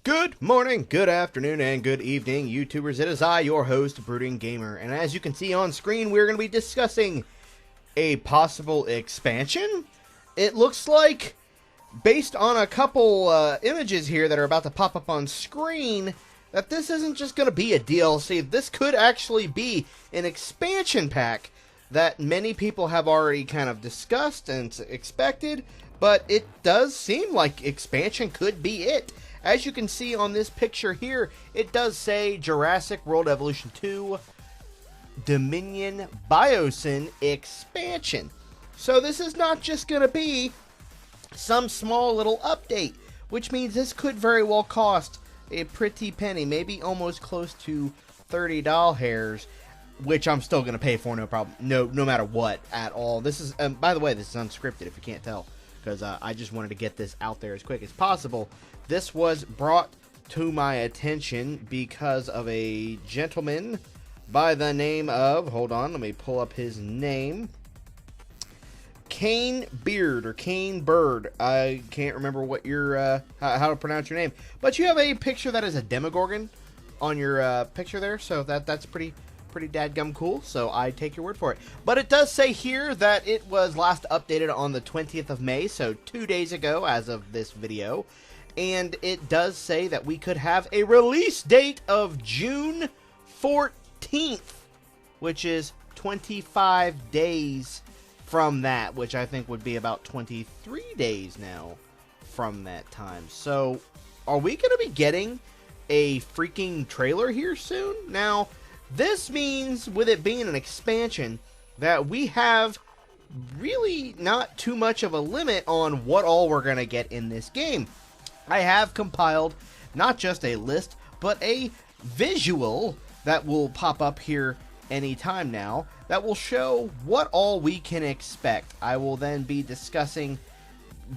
Good morning, good afternoon, and good evening, YouTubers. It is I, your host, Brooding Gamer, and as you can see on screen, we're going to be discussing a possible expansion. It looks like, based on a couple images here that are about to pop up on screen, that this isn't just going to be a DLC. This could actually be an expansion pack that many people have already kind of discussed and expected, but it does seem like expansion could be it. As you can see on this picture here, it does say Jurassic World Evolution 2 Dominion Biosyn Expansion. So this is not just going to be some small little update, which means this could very well cost a pretty penny, maybe almost close to $30 hairs, which I'm still going to pay for, no problem, no matter what at all. This is, by the way, this is unscripted if you can't tell, because I just wanted to get this out there as quick as possible. This was brought to my attention because of a gentleman by the name of, hold on, let me pull up his name, Kane Beard, or Kane Bird. I can't remember what your, how to pronounce your name, but you have a picture that is a Demogorgon on your picture there, so that's pretty dadgum cool, so I take your word for it. But it does say here that it was last updated on the 20th of May, so 2 days ago as of this video. And it does say that we could have a release date of June 14th, which is 25 days from that, which I think would be about 23 days now from that time. So, are we going to be getting a freaking trailer here soon? Now, this means, with it being an expansion, that we have really not too much of a limit on what all we're going to get in this game. I have compiled not just a list, but a visual that will pop up here anytime now that will show what all we can expect. I will then be discussing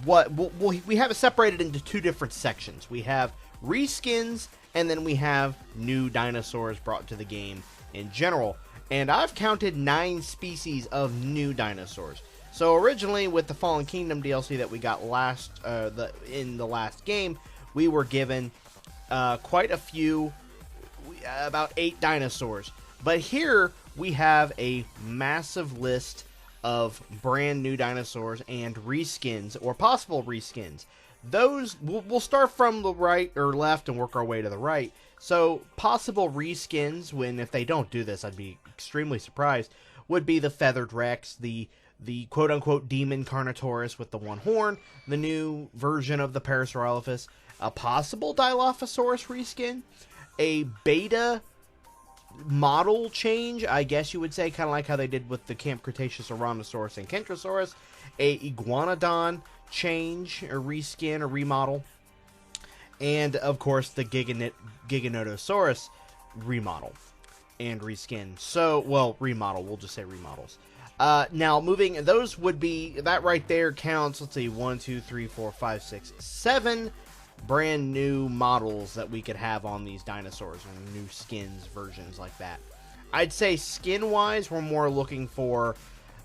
what we have it separated into two different sections. We have reskins, and then we have new dinosaurs brought to the game in general. And I've counted 9 species of new dinosaurs. So originally, with the Fallen Kingdom DLC that we got in the last game, we were given quite a few, about 8 dinosaurs. But here we have a massive list of brand new dinosaurs and reskins, or possible reskins. Those, we'll start from the right or left and work our way to the right. So possible reskins, if they don't do this, I'd be extremely surprised, would be the Feathered Rex, the quote-unquote Demon Carnotaurus with the one horn, the new version of the Parasaurolophus, a possible Dilophosaurus reskin, a beta model change, I guess you would say, kind of like how they did with the Camp Cretaceous Orontosaurus and Kentrosaurus, a Iguanodon change, or reskin, or remodel, and, of course, the Giganotosaurus remodel and reskin. So, well, remodel, we'll just say remodels. Now, moving, those would be, that right there counts, let's see, 1, 2, 3, 4, 5, 6, 7 brand new models that we could have on these dinosaurs, and new skins, versions like that. I'd say skin-wise, we're more looking for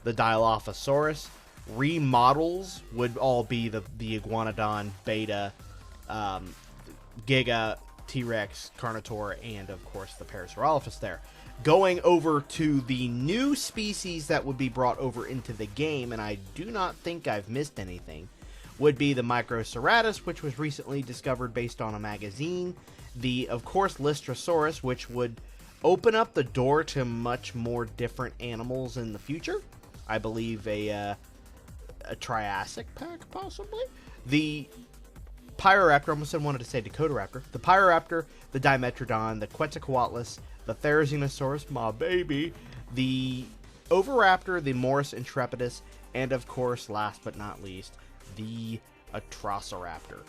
the Dilophosaurus. Remodels would all be the Iguanodon, Beta, Giga, T-Rex, Carnotaur, and, of course, the Parasaurolophus there. Going over to the new species that would be brought over into the game, and I do not think I've missed anything, would be the Microceratus, which was recently discovered based on a magazine. The, of course, Lystrosaurus, which would open up the door to much more different animals in the future. I believe a Triassic pack, possibly. The Pyroraptor, almost wanted to say Dakotaraptor. The Pyroraptor, the Dimetrodon, the Quetzalcoatlus, the Therizinosaurus, my baby, the Oviraptor, the Morus Intrepidus, and of course, last but not least, the Atrociraptor,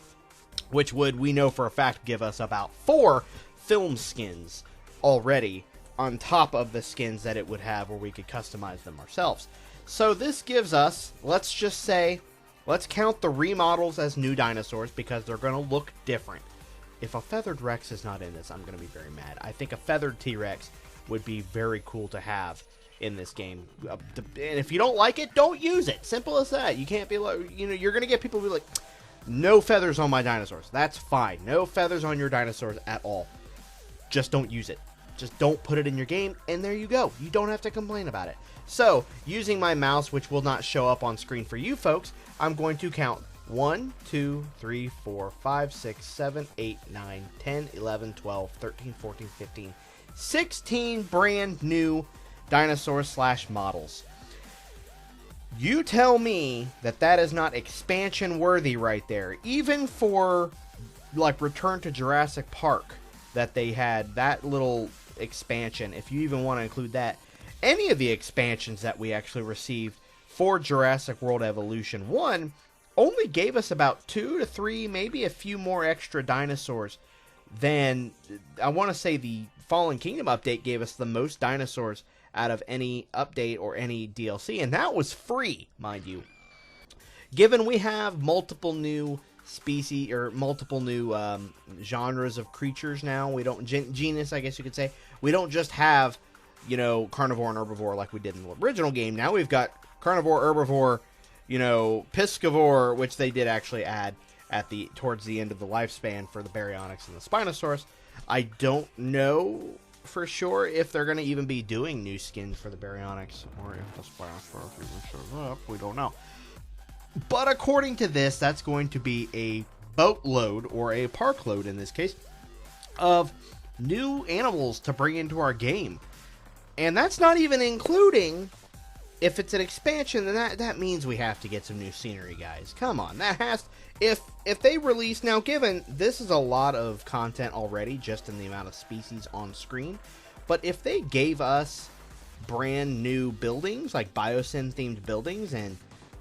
which would, we know for a fact, give us about 4 film skins already on top of the skins that it would have where we could customize them ourselves. So this gives us, let's just say, let's count the remodels as new dinosaurs because they're going to look different. If a Feathered Rex is not in this, I'm going to be very mad. I think a Feathered T-Rex would be very cool to have in this game. And if you don't like it, don't use it. Simple as that. You can't be like, you're going to get people who be like, no feathers on my dinosaurs. That's fine. No feathers on your dinosaurs at all. Just don't use it. Just don't put it in your game, and there you go. You don't have to complain about it. So, using my mouse, which will not show up on screen for you folks, I'm going to count 1, 2, 3, 4, 5, 6, 7, 8, 9, 10, 11, 12, 13, 14, 15, 16 brand new dinosaurs / models. You tell me that that is not expansion worthy right there. Even for, like, Return to Jurassic Park, that they had that little expansion, if you even want to include that. Any of the expansions that we actually received for Jurassic World Evolution 1 only gave us about 2 to 3, maybe a few more extra dinosaurs than, I want to say, the Fallen Kingdom update gave us the most dinosaurs out of any update or any DLC, and that was free, mind you. Given we have multiple new species, or multiple new genres of creatures now, we don't, genus, I guess you could say, we don't just have, you know, carnivore and herbivore like we did in the original game. Now we've got carnivore, herbivore, you know, piscivore, which they did actually add at the towards the end of the lifespan for the Baryonyx and the Spinosaurus. I don't know for sure if they're going to even be doing new skins for the Baryonyx, or if the Spinosaurus even shows up. We don't know. But according to this, that's going to be a boatload, or a park load in this case, of new animals to bring into our game. And that's not even including, if it's an expansion, then that means we have to get some new scenery, guys. Come on, that has, if they release, now given this is a lot of content already, just in the amount of species on screen, but if they gave us brand new buildings, like Biosyn themed buildings, and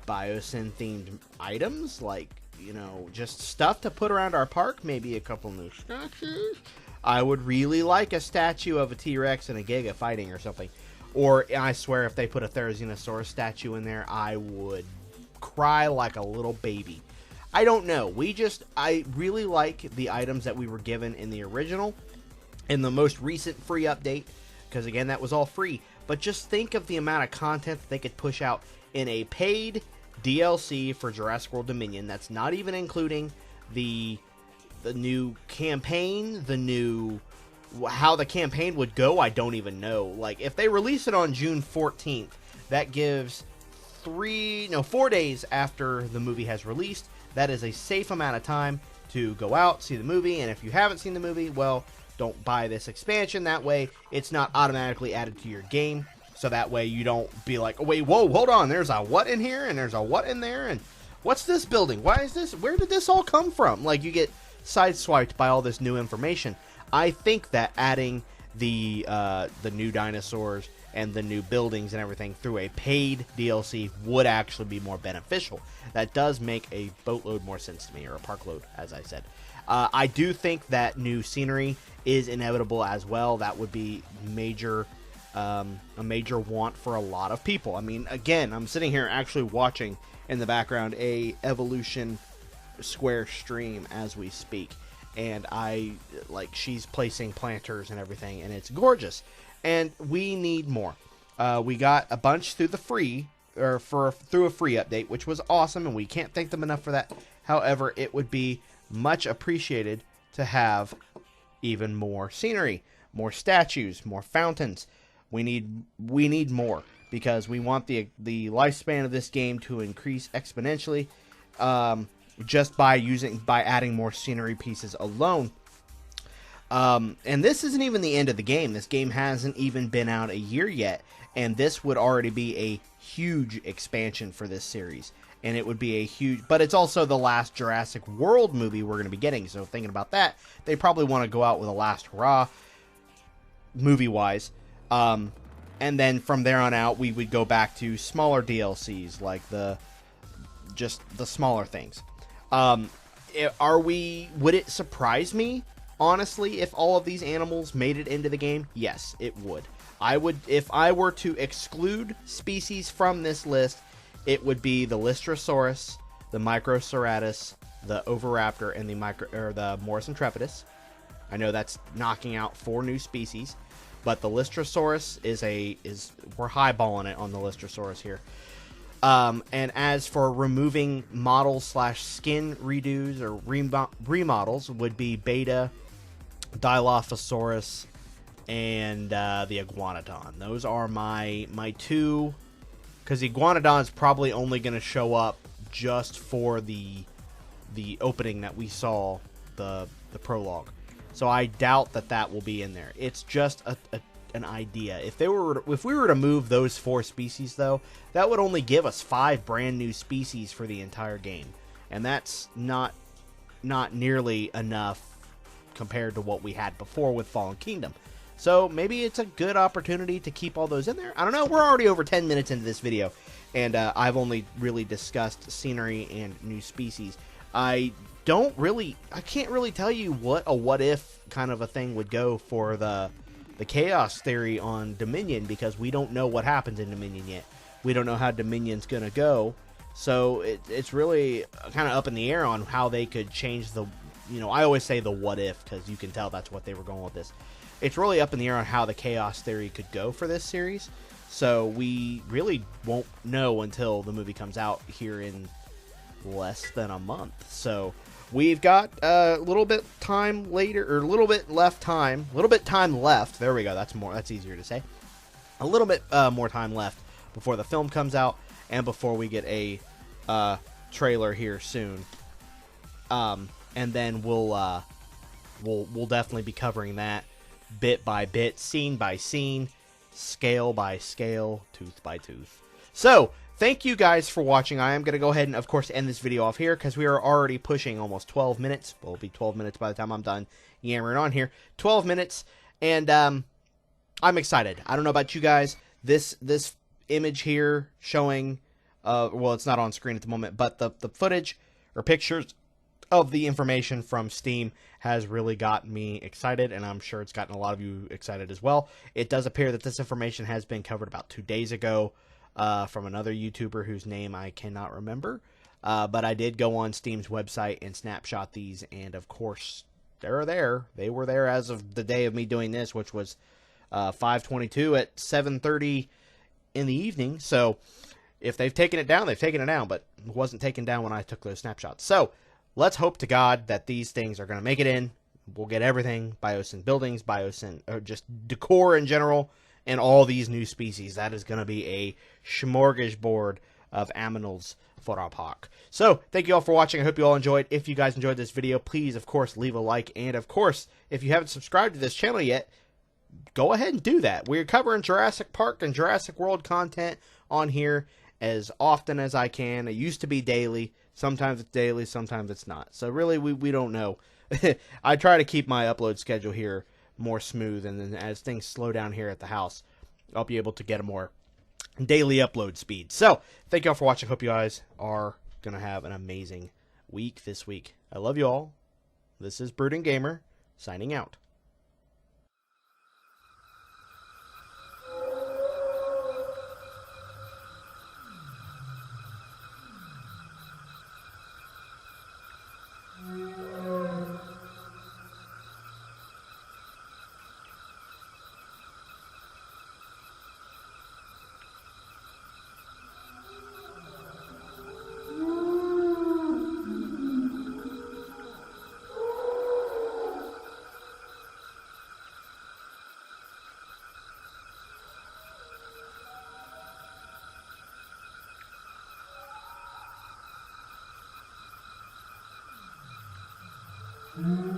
Biosyn themed items, like, you know, just stuff to put around our park, maybe a couple new statues. I would really like a statue of a T-Rex and a Giga fighting or something. Or, I swear, if they put a Therizinosaurus statue in there, I would cry like a little baby. I don't know. I really like the items that we were given in the original, in the most recent free update, because, again, that was all free. But just think of the amount of content that they could push out in a paid DLC for Jurassic World Dominion. That's not even including the new campaign, how the campaign would go, I don't even know. Like, if they release it on June 14th, that gives 4 days after the movie has released. That is a safe amount of time to go out, see the movie, and if you haven't seen the movie, well, don't buy this expansion. That way, it's not automatically added to your game, so that way you don't be like, oh, wait, whoa, hold on, there's a what in here, and there's a what in there, and what's this building? Why is this? Where did this all come from? Like, you get sideswiped by all this new information. I think that adding the new dinosaurs and the new buildings and everything through a paid DLC would actually be more beneficial. That does make a boatload more sense to me, or a park load, as I said. I do think that new scenery is inevitable as well. That would be a major want for a lot of people. I mean, again, I'm sitting here actually watching in the background a Evolution Square stream as we speak, and she's placing planters and everything, and it's gorgeous, and we need more. We got a bunch through the free, or through a free update, which was awesome, and we can't thank them enough for that. However, it would be much appreciated to have even more scenery, more statues, more fountains. We need more, because we want the lifespan of this game to increase exponentially, just by adding more scenery pieces alone. And this isn't even the end of the game. This game hasn't even been out a year yet, and this would already be a huge expansion for this series. And it would be a huge, but it's also the last Jurassic World movie we're going to be getting. So thinking about that, they probably want to go out with a last hurrah, movie-wise. And then from there on out, we would go back to smaller DLCs, like just the smaller things. Would it surprise me, honestly, if all of these animals made it into the game? Yes, it would. If I were to exclude species from this list, it would be the Lystrosaurus, the Microceratus, the Oviraptor, and the Morris Intrepidus. I know that's knocking out 4 new species, but the Lystrosaurus we're highballing it on the Lystrosaurus here. And as for removing models / skin redos or remodels would be Beta, Dilophosaurus, and the Iguanodon. Those are my two, because the Iguanodon is probably only going to show up just for the opening that we saw, the prologue. So I doubt that will be in there. It's just an idea. If we were to move those 4 species, though, that would only give us 5 brand new species for the entire game, and that's not nearly enough compared to what we had before with Fallen Kingdom. So maybe it's a good opportunity to keep all those in there. I don't know. We're already over 10 minutes into this video, and I've only really discussed scenery and new species. I can't really tell you what a what if kind of a thing would go for the chaos theory on Dominion, because we don't know what happens in Dominion yet. We don't know how Dominion's gonna go, so it's really kind of up in the air on how they could change the, I always say the what if, because you can tell that's what they were going with this. It's really up in the air on how the chaos theory could go for this series, so we really won't know until the movie comes out here in less than a month. So we've got a little bit time later, or a little bit time left. There we go. That's easier to say. A little bit more time left before the film comes out and before we get a trailer here soon. And then we'll definitely be covering that bit by bit, scene by scene, scale by scale, tooth by tooth. So thank you guys for watching. I am going to go ahead and, of course, end this video off here because we are already pushing almost 12 minutes. Well, it'll be 12 minutes by the time I'm done yammering on here. 12 minutes, and I'm excited. I don't know about you guys. This image here showing, well, it's not on screen at the moment, but the footage or pictures of the information from Steam has really gotten me excited, and I'm sure it's gotten a lot of you excited as well. It does appear that this information has been covered about 2 days ago from another YouTuber whose name I cannot remember, but I did go on Steam's website and snapshot these, and of course they're there. They were there as of the day of me doing this, which was 5/22 at 7:30 in the evening. So if they've taken it down, they've taken it down, but it wasn't taken down when I took those snapshots. So let's hope to God that these things are going to make it in. We'll get everything, Biosyn buildings, Biosyn, or just decor in general, and all these new species. That is going to be a smorgasbord of aminals for our park. So thank you all for watching. I hope you all enjoyed. If you guys enjoyed this video, please, of course, leave a like. And, of course, if you haven't subscribed to this channel yet, go ahead and do that. We're covering Jurassic Park and Jurassic World content on here as often as I can. It used to be daily. Sometimes it's daily, sometimes it's not. So really, we don't know. I try to keep my upload schedule here more smooth, and then as things slow down here at the house, I'll be able to get a more daily upload speed. So thank you all for watching. Hope you guys are going to have an amazing week this week. I love you all. This is Brooding Gamer, signing out. Mm-hmm.